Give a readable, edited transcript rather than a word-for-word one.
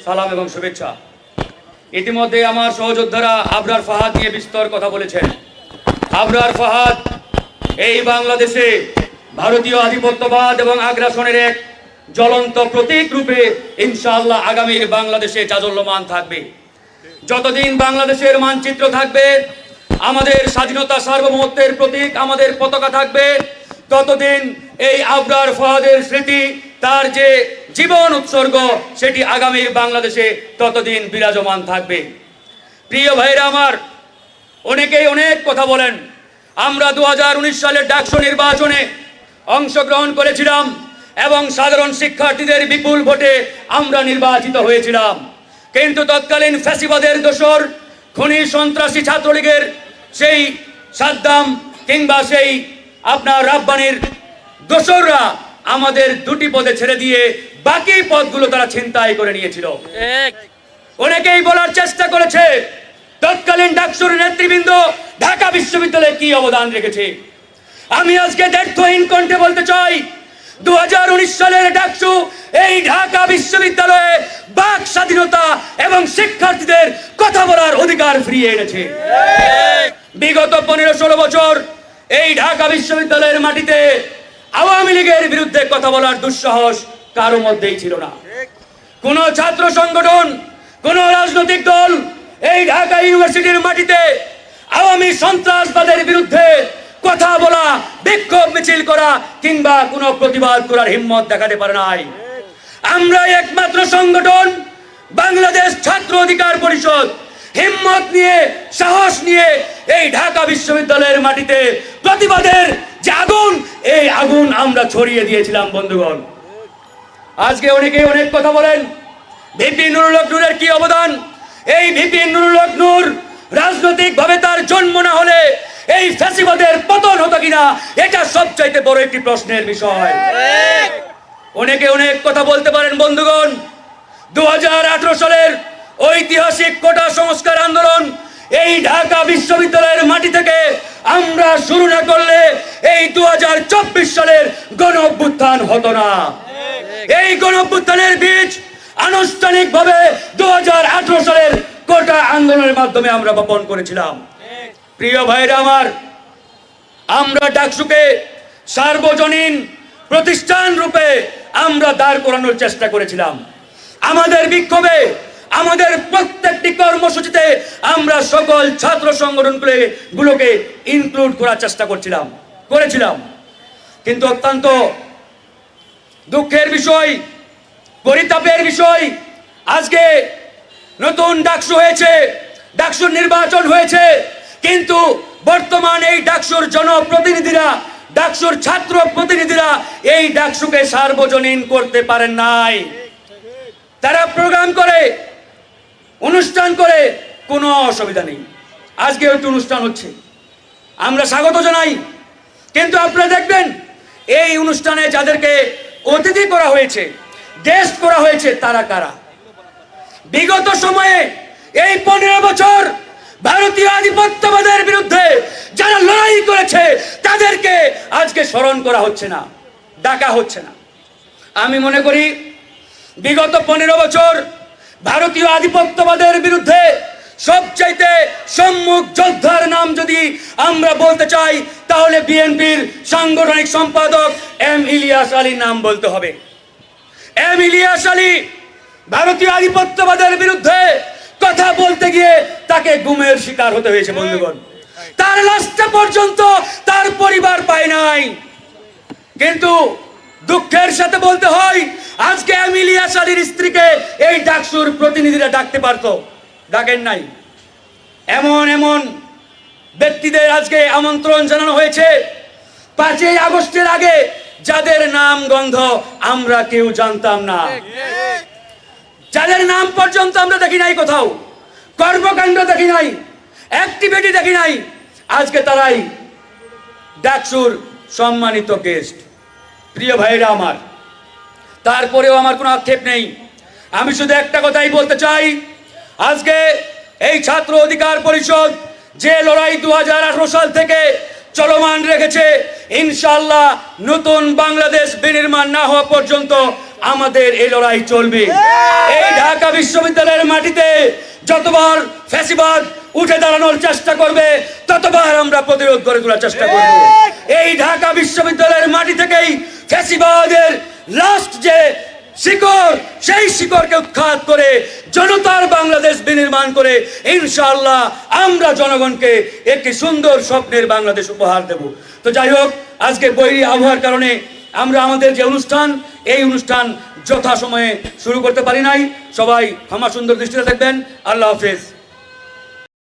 সালাম এবং শুভেচ্ছা। ইতিমধ্যে আমার সহযোদ্ধারা আবরার ফাহাদ নিয়ে বিস্তর কথা বলেছেন। আবরার ফাহাদ এই বাংলাদেশে ভারতীয় আধিপত্যবাদ এবং আগ্রাসনের এক জ্বলন্ত প্রতীক রূপে ইনশাআল্লাহ আগামীর বাংলাদেশে চাঞ্চল্যমান থাকবে। যতদিন বাংলাদেশের মানচিত্র থাকবে, আমাদের স্বাধীনতা সার্বভৌমত্বের প্রতীক আমাদের পতাকা থাকবে, ততদিন এই আবরার ফাহাদের স্মৃতি, তার যে জীবন উৎসর্গ, সেটি আগামীর বাংলাদেশে ততদিন বিরাজমান থাকবে। প্রিয় ভাইরা আমার, অনেকেই অনেক কথা বলেন। আমরা 2019 সালের ডাকসু নির্বাচনে অংশগ্রহণ করেছিলাম এবং সাধারণ শিক্ষার্থীদের বিপুল ভোটে আমরা নির্বাচিত হয়েছিলাম। কিন্তু তৎকালীন ফ্যাসিবাদের দোসর, খুনি সন্ত্রাসী ছাত্রলীগের সেই সাদ্দাম কিংবা সেই আপনার রাব্বানির দোসররা আমাদের দুটি পদে ছেড়ে দিয়ে বাকি পদগুলো তারা ছিনতাই করে নিয়েছিল। অনেকেই বলার চেষ্টা করেছে তৎকালীন ডাকসুর নেতৃবৃন্দ ঢাকা বিশ্ববিদ্যালয়ে কি অবদান রেখেছে। আমি আজকে দ্ব্যর্থহীন কণ্ঠে বলতে চাই, 2019 সালের ডাকসু এই ঢাকা বিশ্ববিদ্যালয়ে বাক স্বাধীনতা এবং শিক্ষার্থীদের কথা বলার অধিকার ফিরিয়ে এনেছে। বিগত 15-16 বছর এই ঢাকা বিশ্ববিদ্যালয়ের মাটিতে আওয়ামী লীগের বিরুদ্ধে কথা বলার দুঃসাহস কারো মধ্যেই ছিল না। কোন ছাত্র সংগঠন, কোন রাজনৈতিক দল এই ঢাকা ইউনিভার্সিটির মাটিতে আওয়ামী সন্ত্রাসবাদের বিরুদ্ধে কথা বলা, বিক্ষোভ মিছিল করা কিংবা কোনো প্রতিবাদ করার হিম্মত দেখাতে পারে নাই। আমরা একমাত্র সংগঠন, বাংলাদেশ ছাত্র অধিকার পরিষদ, হিম্মত নিয়ে, সাহস নিয়ে এই ঢাকা বিশ্ববিদ্যালয়ের মাটিতে প্রতিবাদের যে আগুন, এই আগুন আমরা ছড়িয়ে দিয়েছিলাম বন্ধুগণ। আজকে অনেকেই অনেক কথা বলেন। ভিপি নুরুল হক নূরের কি অবদান? এই ভিপি নুরুল হক নূর রাজনৈতিক ভাবে তার জন্ম না হলে এই ফ্যাসিবাদের পতন হতো কিনা, এটা সবচাইতে বড় একটি প্রশ্নের বিষয়। অনেকে অনেক কথা বলতে পারেন বন্ধুগণ। 2018 সালের ঐতিহাসিক কোটা সংস্কার আন্দোলন এই ঢাকা বিশ্ববিদ্যালয়ের মাটি থেকে আমরা শুরু না করলে এই 2024 সালের গণ অভ্যুত্থান হতো না। এই গণ অভ্যুত্থানের বীজ আনুষ্ঠানিকভাবে 2018 সালের কোটা আন্দোলনের মাধ্যমে আমরা বপন করেছিলাম। প্রিয় ভাইরা আমার, আমরা ডাকসুকে সার্বজনীন প্রতিষ্ঠান রূপে আমরা দাঁড় করানোর চেষ্টা করেছিলাম। আমাদের বিক্ষোভে, আমাদের প্রত্যেকটি কর্মসূচিতে আমরা সকল ছাত্র সংগঠনগুলোকে ইনক্লুড করার চেষ্টা করেছিলাম। কিন্তু অত্যন্ত দুঃখের বিষয়, পরিতাপের বিষয়, আজকে নতুন ডাকসু হয়েছে, ডাকসুর নির্বাচন হয়েছে, কিন্তু বর্তমান এই ডাকসুর জনপ্রতিনিধিরা, ডাকসুর ছাত্র প্রতিনিধিরা এই ডাকসুকে সার্বজনীন করতে পারেন নাই। তারা প্রোগ্রাম করে, অনুষ্ঠান করে, কোনো অসুবিধা নেই। আজকে একটু অনুষ্ঠান হচ্ছে, আমরা স্বাগত জানাই। কিন্তু আপনারা দেখবেন এই অনুষ্ঠানে যাদেরকে অতিথি করা হয়েছে, গেস্ট করা হয়েছে, তারা কারা? বিগত সময়ে এই 15 বছর ভারতীয় আধিপত্যবাদের বিরুদ্ধে যারা লড়াই করেছে তাদেরকে আজকে স্মরণ করা হচ্ছে না, ডাকা হচ্ছে না। আমি মনে করি বিগত 15 বছর ভারতীয় আধিপত্যবাদের বিরুদ্ধে সবচাইতে সম্মুখ যোদ্ধার নাম যদি আমরা বলতে চাই, তাহলে বিএনপির সাংগঠনিক সম্পাদক এম ইলিয়াস আলীর নাম বলতে হবে। এম ইলিয়াস আলী ভারতীয় আধিপত্যবাদের বিরুদ্ধে কথা বলতে গিয়ে তাকে গুমের শিকার হতে হয়েছে বন্ধুগণ। তার লাশটা পর্যন্ত তার পরিবার পায় নাই। কিন্তু দুঃখের সাথে বলতে হয়, আজকে এম ইলিয়াস আলীর স্ত্রীকে এই ডাকসুর প্রতিনিধিরা ডাকতে পারতো, ডাকেন নাই। এমন এমন ব্যক্তিদের আজকে আমন্ত্রণ জানানো হয়েছে 5ই আগস্টের আগে, যাদের নাম গন্ধ আমরা কেউ জানতাম না, যাদের নাম পর্যন্ত আমরা দেখি নাই, কোথাও কর্মকাণ্ড দেখি নাই, অ্যাক্টিভিটি দেখি নাই। আজকে তারাই ডাকসুর সম্মানিত গেস্ট। প্রিয় ভাইরা আমার, তারপরেও আমার কোনো আক্ষেপ নেই। আমি শুধু একটা কথাই বলতে চাই, আজকে এই ছাত্র অধিকার পরিষদ যে লড়াই 2018 সাল থেকে চলমান রেখেছে, ইনশাআল্লাহ নতুন বাংলাদেশ বিনির্মাণ না হওয়া পর্যন্ত আমাদের এই লড়াই চলবে। এই ঢাকা বিশ্ববিদ্যালয়ের মাটিতে যতবার ফ্যাসিবাদ উঠে দাঁড়ানোর চেষ্টা করবে ততবার আমরা প্রতিরোধ করে তোলার চেষ্টা করব। এই ঢাকা বিশ্ববিদ্যালয়ের মাটি থেকেই ফ্যাসিবাদের লাস্ট যে শিকড়, সেই শিকড়কে উৎখাত করে জনতার বাংলাদেশ বিনির্মাণ করে ইনশাআল্লাহ আমরা জনগণকে একটি সুন্দর স্বপ্নের বাংলাদেশ উপহার দেব। তো যাই হোক, আজকের বৈরী আবহাওয়ার কারণে আমরা আমাদের যে অনুষ্ঠান, এই অনুষ্ঠান যথাসময়ে শুরু করতে পারি নাই। সবাই ক্ষমা সুন্দর দৃষ্টিতে দেখবেন। আল্লাহ হাফেজ।